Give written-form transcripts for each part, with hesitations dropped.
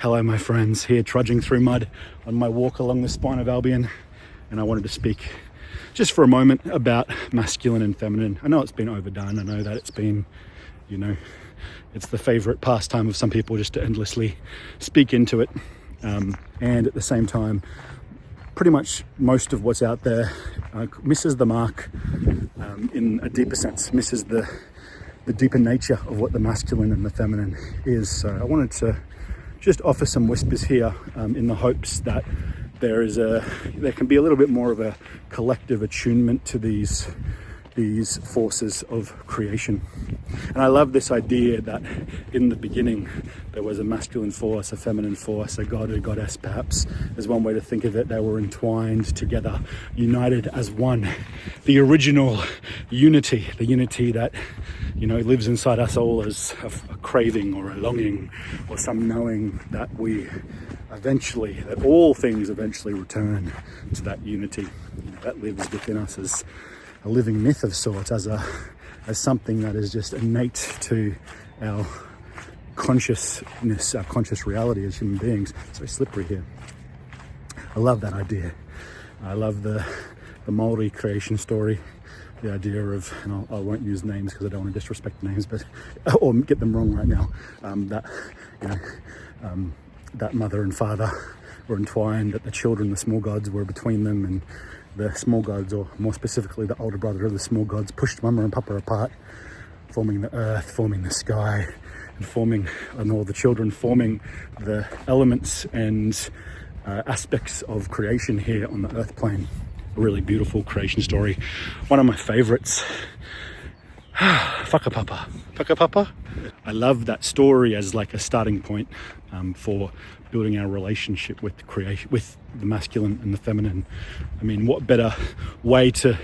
Hello my friends, here trudging through mud on my walk along the spine of Albion, and I wanted to speak just for a moment about masculine and feminine. I know it's been overdone, I know that it's been, it's the favourite pastime of some people just to endlessly speak into it, and at the same time pretty much most of what's out there misses the mark in a deeper sense, misses the deeper nature of what the masculine and the feminine is. So I wanted to just offer some whispers here in the hopes that there can be a little bit more of a collective attunement to these forces of creation. And I love this idea that in the beginning there was a masculine force, a feminine force, a god, a goddess perhaps, is one way to think of it. They were entwined together, united as one. The original unity, the unity that lives inside us all as a craving or a longing or some knowing that that all things eventually return to that unity that lives within us as a living myth of sorts, as something that is just innate to our consciousness, our conscious reality as human beings. It's very slippery here. I love that idea. I love the Maori creation story. The idea of, and I won't use names because I don't want to disrespect names, but or get them wrong right now. That mother and father were entwined, that the children, the small gods, were between them, and the small gods, or more specifically the older brother of the small gods, pushed mama and papa apart, forming the earth, forming the sky, and all the children forming the elements and aspects of creation here on the earth plane. A really beautiful creation story. One of my favorites. Whakapapa. I love that story as like a starting point for building our relationship with creation, with the masculine and the feminine. I mean, what better way to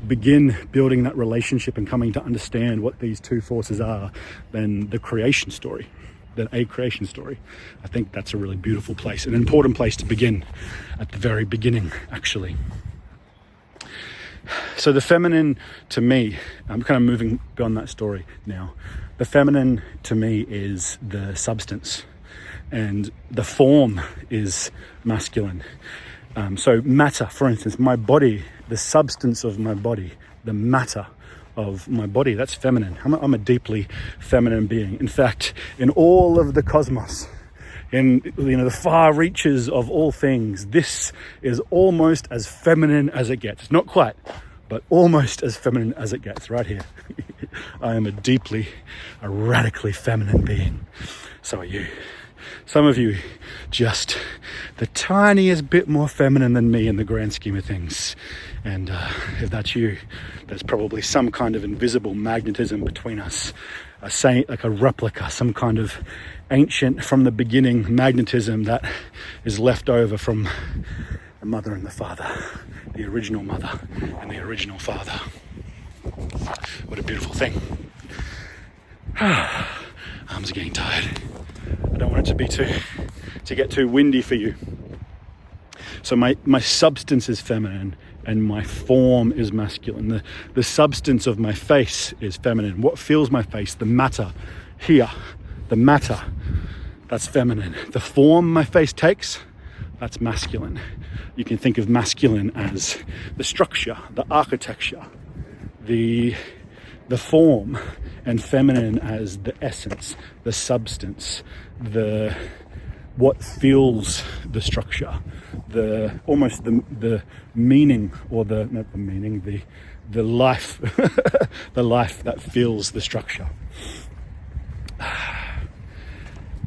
begin building that relationship and coming to understand what these two forces are than a creation story. I think that's a really beautiful place, an important place to begin at the very beginning, actually. So the feminine to me, I'm kind of moving beyond that story now. The feminine to me is the substance, and the form is masculine. So matter, for instance, my body, the substance of my body, the matter of my body, that's feminine. I'm a deeply feminine being. In fact, in all of the cosmos, in the far reaches of all things, this is almost as feminine as it gets. Not quite, but almost as feminine as it gets right here. I am a radically feminine being. So are you. Some of you just the tiniest bit more feminine than me in the grand scheme of things. And if that's you, there's probably some kind of invisible magnetism between us, like a replica, some kind of ancient from the beginning magnetism that is left over from the mother and the father, the original mother and the original father. What a beautiful thing. Arms are getting tired. I don't want it to get too windy for you. So my substance is feminine and my form is masculine. The substance of my face is feminine. What fills my face, the matter here, the matter, that's feminine. The form my face takes, that's masculine. You can think of masculine as the structure, the architecture, the form, and feminine as the essence, the substance, what fills the structure, almost the meaning, or not the meaning, the life, the life that fills the structure.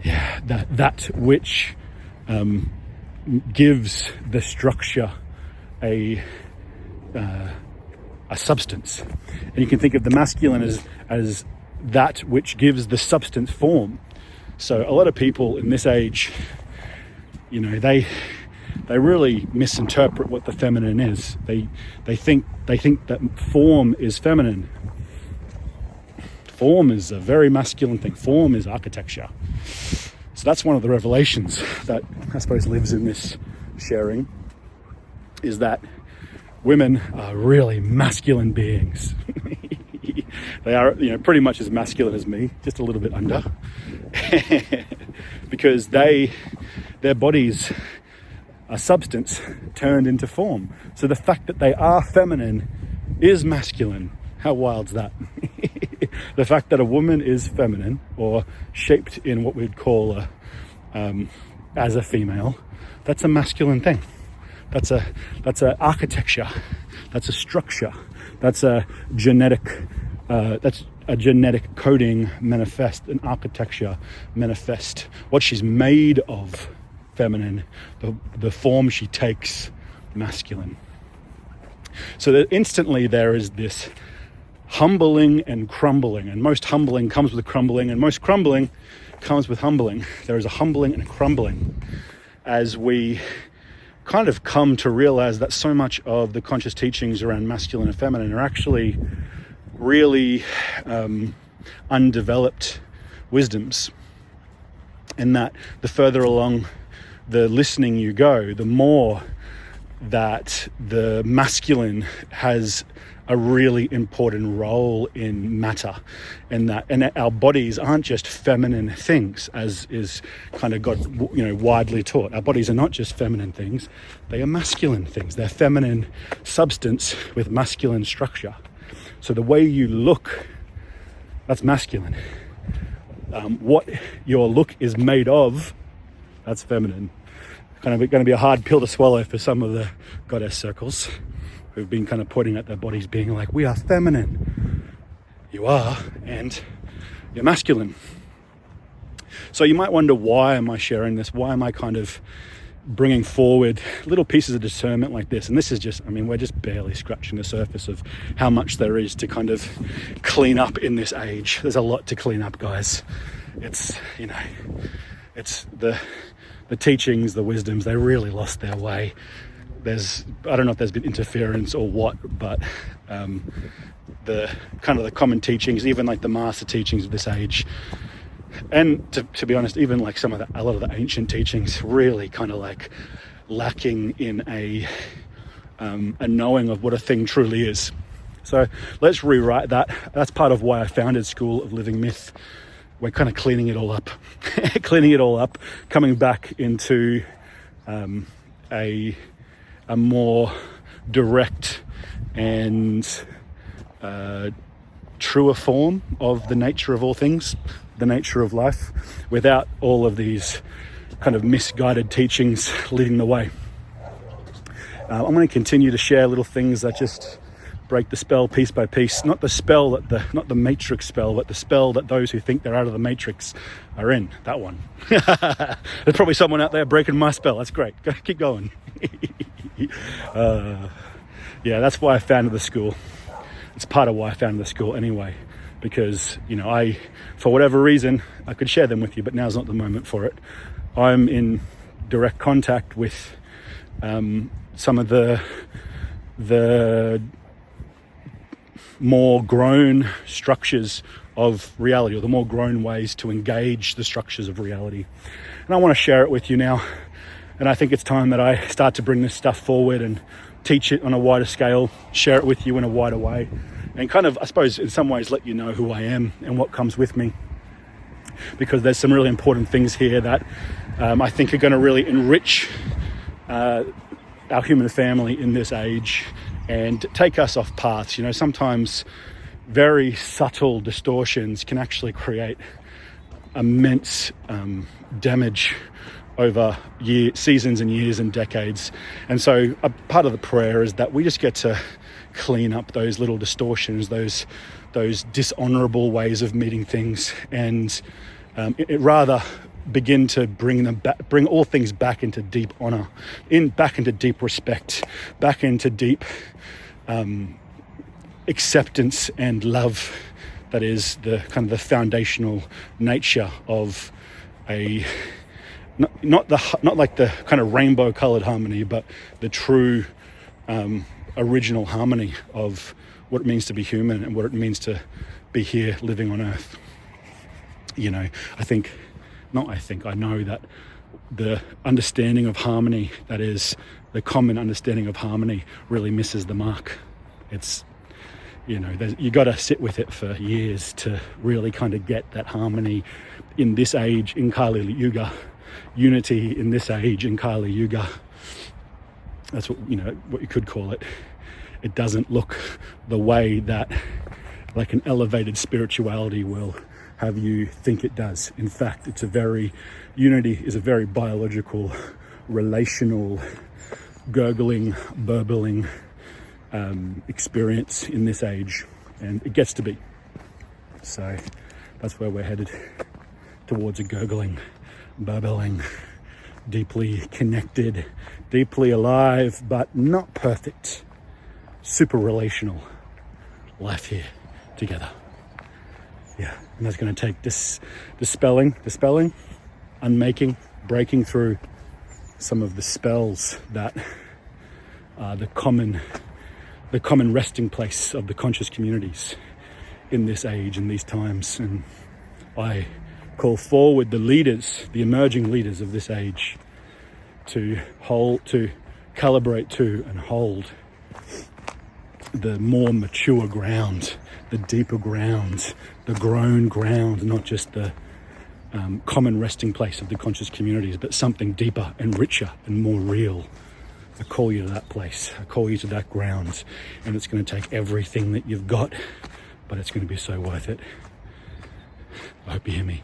Yeah, that which gives the structure a substance. And you can think of the masculine as that which gives the substance form. So a lot of people in this age, they really misinterpret what the feminine is. They think that form is feminine. Form is a very masculine thing. Form is architecture. So that's one of the revelations that I suppose lives in this sharing, is that women are really masculine beings. They are, pretty much as masculine as me, just a little bit under. because their bodies are substance turned into form. So the fact that they are feminine is masculine. How wild's that? The fact that a woman is feminine or shaped in what we'd call as a female, that's a masculine thing. That's a architecture. That's a structure. That's a genetic coding manifest, an architecture manifest. What she's made of, feminine. The form she takes, masculine. So that instantly there is this humbling and crumbling, and most humbling comes with crumbling, and most crumbling comes with humbling. There is a humbling and a crumbling as we kind of come to realize that so much of the conscious teachings around masculine and feminine are actually really undeveloped wisdoms, and that the further along the listening you go, the more that the masculine has a really important role in matter, and our bodies aren't just feminine things, as is kind of got widely taught. Our bodies are not just feminine things; they are masculine things. They're feminine substance with masculine structure. So the way you look, that's masculine. What your look is made of, that's feminine. Kind of going to be a hard pill to swallow for some of the goddess circles who've been kind of pointing at their bodies being like, we are feminine. You are, and you're masculine. So you might wonder, why am I sharing this? Why am I kind of bringing forward little pieces of discernment like this? And this is just, we're just barely scratching the surface of how much there is to kind of clean up in this age. There's a lot to clean up, guys. It's the teachings, the wisdoms, they really lost their way. I don't know if there's been interference or what, but the kind of the common teachings, even like the master teachings of this age, and to be honest, even like a lot of the ancient teachings, really kind of like lacking in a knowing of what a thing truly is. So let's rewrite that. That's part of why I founded School of Living Myth. We're kind of cleaning it all up, coming back into a more direct and truer form of the nature of all things, the nature of life, without all of these kind of misguided teachings leading the way. I'm going to continue to share little things that just break the spell piece by piece. Not the matrix spell, but the spell that those who think they're out of the matrix are in. That one. There's probably someone out there breaking my spell. That's great. Keep going. That's why I founded the school. It's part of why I founded the school anyway, because I, for whatever reason, I could share them with you, but now's not the moment for it. I'm in direct contact with some of the more grown structures of reality, or the more grown ways to engage the structures of reality. And I want to share it with you now. And I think it's time that I start to bring this stuff forward and teach it on a wider scale, share it with you in a wider way, and kind of, I suppose, in some ways let you know who I am and what comes with me. Because there's some really important things here that I think are going to really enrich our human family in this age and take us off paths. Sometimes very subtle distortions can actually create immense damage over seasons and years and decades. And so a part of the prayer is that we just get to clean up those little distortions, those dishonorable ways of meeting things, and it rather begin to bring all things back into deep honor, back into deep respect, back into deep acceptance and love. That is the kind of the foundational nature of not like the kind of rainbow colored harmony, but the true original harmony of what it means to be human and what it means to be here living on earth. I know that the understanding of harmony, that is the common understanding of harmony, really misses the mark. It's, you got to sit with it for years to really kind of get that harmony in this age in Kali Yuga, unity in this age in Kali Yuga. That's what, you know, what you could call it. It doesn't look the way that like an elevated spirituality will have you think it does. In fact, unity is a very biological, relational, gurgling, burbling experience in this age, and it gets to be. So that's where we're headed, towards a gurgling, burbling, deeply connected, deeply alive, but not perfect, super relational life here together. Yeah, and that's going to take dispelling, unmaking, breaking through some of the spells that are the common resting place of the conscious communities in this age and these times. And I call forward the leaders, the emerging leaders of this age, to calibrate to and hold the more mature ground, the deeper ground, the grown ground, not just the common resting place of the conscious communities, but something deeper and richer and more real. I call you to that place. I call you to that ground, and it's going to take everything that you've got, but it's going to be so worth it. I hope you hear me.